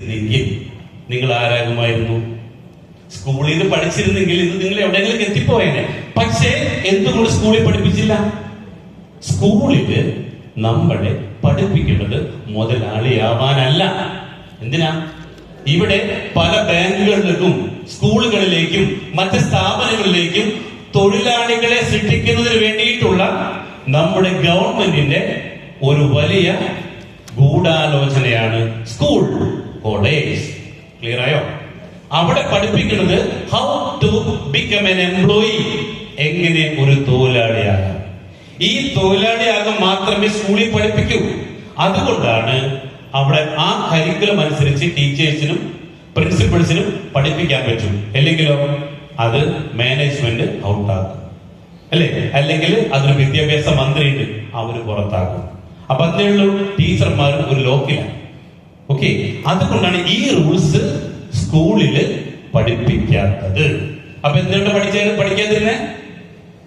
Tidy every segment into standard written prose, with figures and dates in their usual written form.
എങ്കിൽ നിങ്ങൾ ആരാകുമായിരുന്നു? സ്കൂളിൽ നിന്ന് പഠിച്ചിരുന്നെങ്കിൽ ഇത് നിങ്ങൾ എവിടെയെങ്കിലും എത്തിപ്പോയേനെ. പക്ഷേ എന്തുകൊണ്ട് സ്കൂളിൽ പഠിപ്പിച്ചില്ല? സ്കൂളില് നമ്മളെ പഠിപ്പിക്കേണ്ടത് മുതലാളിയാവാനല്ല. എന്തിനാ? ഇവിടെ പല ബാങ്കുകളിലേക്കും സ്കൂളുകളിലേക്കും മറ്റ് സ്ഥാപനങ്ങളിലേക്കും തൊഴിലാളികളെ സൃഷ്ടിക്കുന്നതിന് വേണ്ടിയിട്ടുള്ള നമ്മുടെ ഗവൺമെന്റിന്റെ ഒരു വലിയ ഗൂഢാലോചനയാണ് സ്കൂൾ, കോളേജ്. ക്ലിയർ ആയോ? അവിടെ പഠിപ്പിക്കുന്നത് how to become an employee, എങ്ങനെ ഒരു തൊഴിലാളിയാകാം. ഈ തൊഴിലാളിയാകാൻ മാത്രമേ സ്കൂളിൽ പഠിപ്പിക്കൂ. അതുകൊണ്ടാണ് അവിടെ ആ കരിക്കുലം അനുസരിച്ച് ടീച്ചേഴ്സിനും പ്രിൻസിപ്പൽസിനും പഠിപ്പിക്കാൻ പറ്റും. അല്ലെങ്കിലോ അത് മാനേജ്മെന്റ് ഔട്ടാക്കും, അല്ലെ? അല്ലെങ്കിൽ അതിന് വിദ്യാഭ്യാസ മന്ത്രിയുണ്ട്, അവര് പുറത്താക്കും. അപ്പൊ അതിനുള്ള ടീച്ചർമാരും ഒരു ലോക്കിലാണ്. ഓക്കെ, അതുകൊണ്ടാണ് ഈ റൂൾസ് സ്കൂളില് പഠിപ്പിക്കാത്തത്. അപ്പൊ എന്തുകൊണ്ട് പഠിക്കാതിരുന്നേ?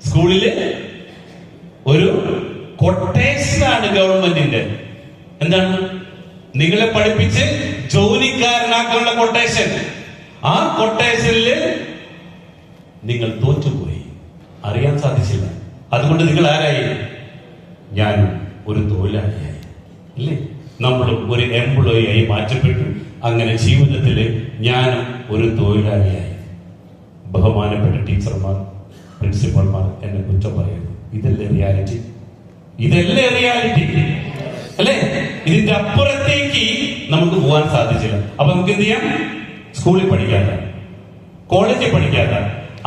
സ്കൂളില് ഒരു കൊട്ടേഷനാണ് ഗവൺമെന്റിന്റെ. എന്താണ്? നിങ്ങളെ പഠിപ്പിച്ച് ജോലിക്കാരനാക്കാനുള്ള കൊട്ടേഷൻ. ആ കൊട്ടേഷനില് നിങ്ങൾ തോറ്റുപോയി, അറിയാൻ സാധിച്ചില്ല. അതുകൊണ്ട് നിങ്ങൾ ആരായി? ഞാനും ഒരു തൊഴിലാളിയായി, ഇല്ലേ? നമ്മളും ഒരു എംപ്ലോയി ആയി മാറ്റപ്പെട്ടു. അങ്ങനെ ജീവിതത്തിൽ ഞാനും ഒരു തൊഴിലാളിയായി. ബഹുമാനപ്പെട്ട ടീച്ചർമാർ, പ്രിൻസിപ്പൽമാർ എന്നെ കുറ്റം പറയുന്നു. ഇതല്ലേ റിയാലിറ്റി? ഇതല്ലേ റിയാലിറ്റി, അല്ലേ? ഇതിന്റെ അപ്പുറത്തേക്ക് നമുക്ക് പോകാൻ സാധിച്ചില്ല. അപ്പൊ നമുക്ക് എന്ത് ചെയ്യാം? സ്കൂളിൽ പഠിക്കാത്ത, കോളേജിൽ പഠിക്കാത്ത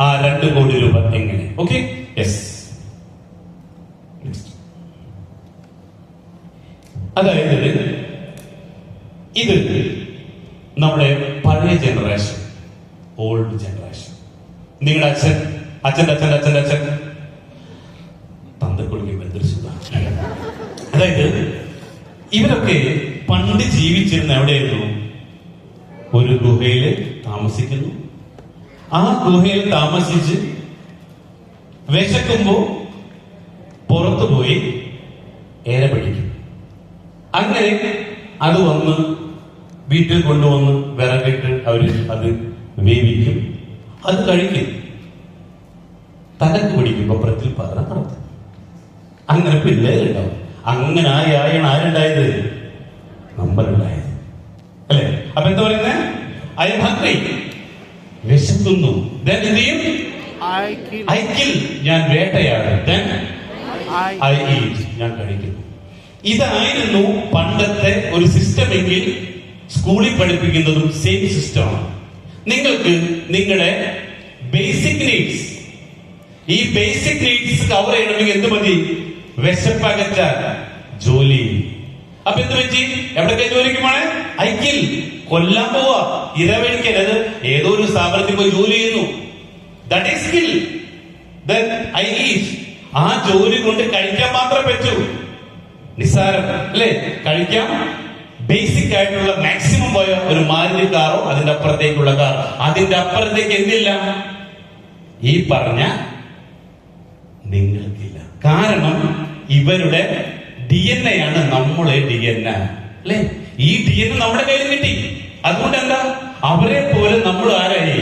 ആ 2 കോടി രൂപ എങ്ങനെ? Okay, yes. അതായത് ഇത് നമ്മുടെ പഴയ ജനറേഷൻ, ഓൾഡ് ജനറേഷൻ. നിങ്ങളുടെ അച്ഛൻ്റെ അച്ഛൻ തന്തക്കൊടുക്കുമ്പോൾ എന്തൊരു സുഖമാണ്. അതായത് ഇവരൊക്കെ പണ്ട് ജീവിച്ചിരുന്ന എവിടെയായിരുന്നു? ഒരു ഗുഹയിൽ താമസിക്കുന്നു. ആ ഗുഹയിൽ താമസിച്ച് വിശക്കുമ്പോ പുറത്തു പോയി ഏര പിടിക്കും. അങ്ങനെ അത് വന്ന് വീട്ടിൽ കൊണ്ടുവന്ന് വിറകിട്ട് അവര് അത് വേവിക്കും, അത് കഴിക്കും. തലക്ക് പിടിക്കുമ്പോ പ്രത്യുൽപാദനം നടത്തും. അങ്ങനെ പിള്ളേരുണ്ടാവും. അങ്ങനെ ആരുണ്ടായത്? നമ്മളുണ്ടായത്, അല്ലെ? അപ്പൊ എന്താ പറയുന്നത്? ഐ എം ഹംഗ്രി, വിശക്കുന്നു. എന്ത് ചെയ്യും? ഐ കിൽ, ഞാൻ വേട്ടയാടും. ഐ ഈറ്റ്, ഞാൻ കഴിക്കുന്നു. ഇതായിരുന്നു പണ്ടത്തെ ഒരു സിസ്റ്റം എങ്കിൽ സ്കൂളിൽ പഠിപ്പിക്കുന്നതും സെയിം സിസ്റ്റമാണ്. നിങ്ങൾക്ക് നിങ്ങളുടെ ബേസിക് നീഡ്സ്, ഈ ബേസിക് നീഡ്സ് കവർ ചെയ്യണമെങ്കിൽ എന്ത് മതി? വിശപ്പകറ്റാൻ ജോലി. അപ്പൊ എന്ത് പറ്റി? എവിടൊക്കെ ജോലിക്ക് പോണേ? ഐക്യൽ, കൊല്ലാൻ പോവാ, ഇരവഴിക്കരുത്. ഏതോ ഒരു സ്ഥാപനത്തിൽ പോയി ജോലി ചെയ്യുന്നു. That is skill. Then I eat. ആ ജോലി കൊണ്ട് കഴിക്കാൻ മാത്രമേ പറ്റൂ. നിസ്സാരം, അല്ലേ? കഴിക്കാം. ബേസിക് ആയിട്ടുള്ള മാക്സിമം പോയ ഒരു മാരുതി കാറോ അതിന്റെ അപ്പുറത്തേക്കുള്ള കാർ, അതിന്റെ അപ്പുറത്തേക്ക് എന്തില്ല? ഈ പറഞ്ഞ നിങ്ങൾക്കില്ല. കാരണം ഇവരുടെ DNA ആണ് നമ്മളെ DNA, അല്ലെ? ഈ DNA നമ്മുടെ കയ്യിൽ കിട്ടി. അതുകൊണ്ട് എന്താ? അവരെ പോലെ നമ്മൾ ആരായി?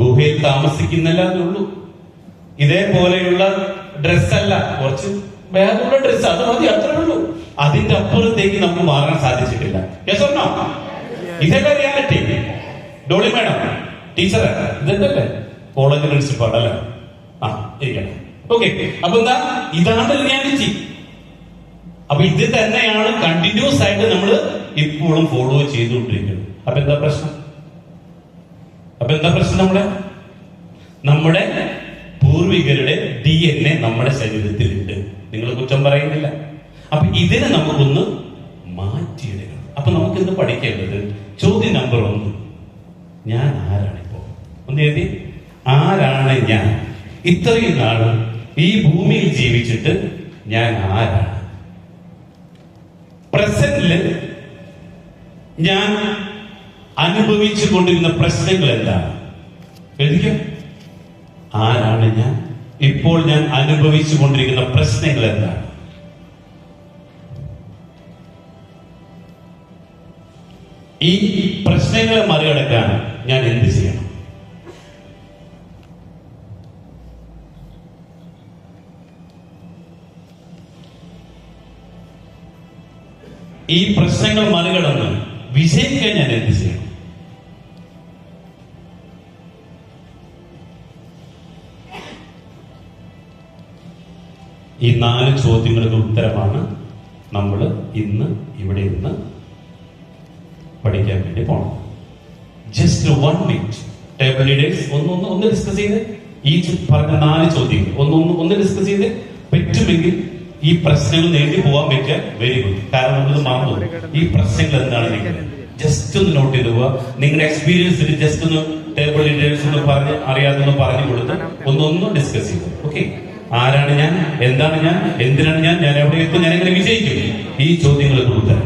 ഗുഹയിൽ താമസിക്കുന്നില്ലാതെ ഉള്ളൂ. ഇതേപോലെയുള്ള ഡ്രസ്സല്ല, കുറച്ച് വേറെയുള്ള ഡ്രസ്സ്, അത് മതി, അത്രേ ഉള്ളൂ. അതിന്റെ അപ്പുറത്തേക്ക് നമുക്ക് മാറാൻ സാധിച്ചിട്ടില്ല. Yes or no? ഇതല്ലേ റിയാലിറ്റി? ഡോളി മാഡം, ടീച്ചർ, ഇതല്ലേ കോളേജ് പ്രിൻസിപ്പാൾ, അല്ലേ? ആ, ഇരിക്കണം. ഓക്കെ, അപ്പൊ എന്താ? ഇതാണ് റിയാലിറ്റി. അപ്പൊ ഇത് തന്നെയാണ് കണ്ടിന്യൂസ് ആയിട്ട് നമ്മൾ ഇപ്പോഴും ഫോളോ ചെയ്തുകൊണ്ടിരിക്കുന്നത്. അപ്പൊ എന്താ പ്രശ്നം? നമ്മുടെ പൂർവികരുടെ DNA നമ്മുടെ ശരീരത്തിലുണ്ട്. നിങ്ങൾ കുറ്റം പറയുന്നില്ല. അപ്പൊ ഇതിനെ നമുക്കൊന്ന് മാറ്റിയെടുക്കണം. അപ്പൊ നമുക്ക് ഇന്ന് പഠിക്കേണ്ടത് ചോദ്യം നമ്പർ 1, ഞാൻ ആരാണിപ്പോ? ഒന്ന് എഴുതി, ആരാണ് ഞാൻ? ഇത്രയും നാളും ഈ ഭൂമിയിൽ ജീവിച്ചിട്ട് ഞാൻ ആരാണ്? പ്രസന്റില് ഞാൻ അനുഭവിച്ചു കൊണ്ടിരുന്ന പ്രശ്നങ്ങൾ എന്താണ്? എഴുതിക്കോ. ആരാണ് ഞാൻ? ഇപ്പോൾ ഞാൻ അനുഭവിച്ചു കൊണ്ടിരിക്കുന്ന പ്രശ്നങ്ങൾ എന്താണ്? ഈ പ്രശ്നങ്ങളെ മറികടക്കാൻ ഞാൻ എന്ത് ചെയ്യണം? ഈ പ്രശ്നങ്ങൾ മറികടന്ന് വിജയിക്കാൻ ഞാൻ എന്ത് ചെയ്യണം? ഈ 4 ചോദ്യങ്ങൾക്ക് ഉത്തരമാണ് നമ്മൾ ഇന്ന് ഇവിടെ ഇരുന്ന് പഠിക്കാൻ വേണ്ടി പോണം. ജസ്റ്റ് 1 മിനിറ്റ് ടേബിൾ ലീഡേഴ്സ് ഒന്ന് ഡിസ്കസ് ചെയ്ത് ഈ പറഞ്ഞ 4 ചോദ്യങ്ങൾ ഒന്ന് ഡിസ്കസ് ചെയ്ത് പറ്റുമെങ്കിൽ ഈ പ്രശ്നങ്ങൾ നേടി പോകാൻ പറ്റിയ വെരി ഗുഡ്. കാരണം നമ്മൾ മറന്നു ഈ പ്രശ്നങ്ങൾ എന്താണ് നിങ്ങൾ ജസ്റ്റ് ഒന്ന് നോട്ട് ചെയ്ത് പോവുക. നിങ്ങളുടെ എക്സ്പീരിയൻസിൽ ജസ്റ്റ് ഒന്ന് ടേബിൾ ലീഡേഴ്സ് ഒന്ന് പറഞ്ഞ് അറിയാതെ പറഞ്ഞു കൊടുത്ത് ഒന്ന് ഡിസ്കസ് ചെയ്തു. ഓക്കെ, ആരാണ് ഞാൻ, എന്താണ് ഞാൻ, എന്തിനാണ് ഞാൻ എവിടെ എത്തും, ഞാൻ എങ്ങനെ വിജയിക്കും? ഈ ചോദ്യങ്ങൾക്ക് ഉത്തരം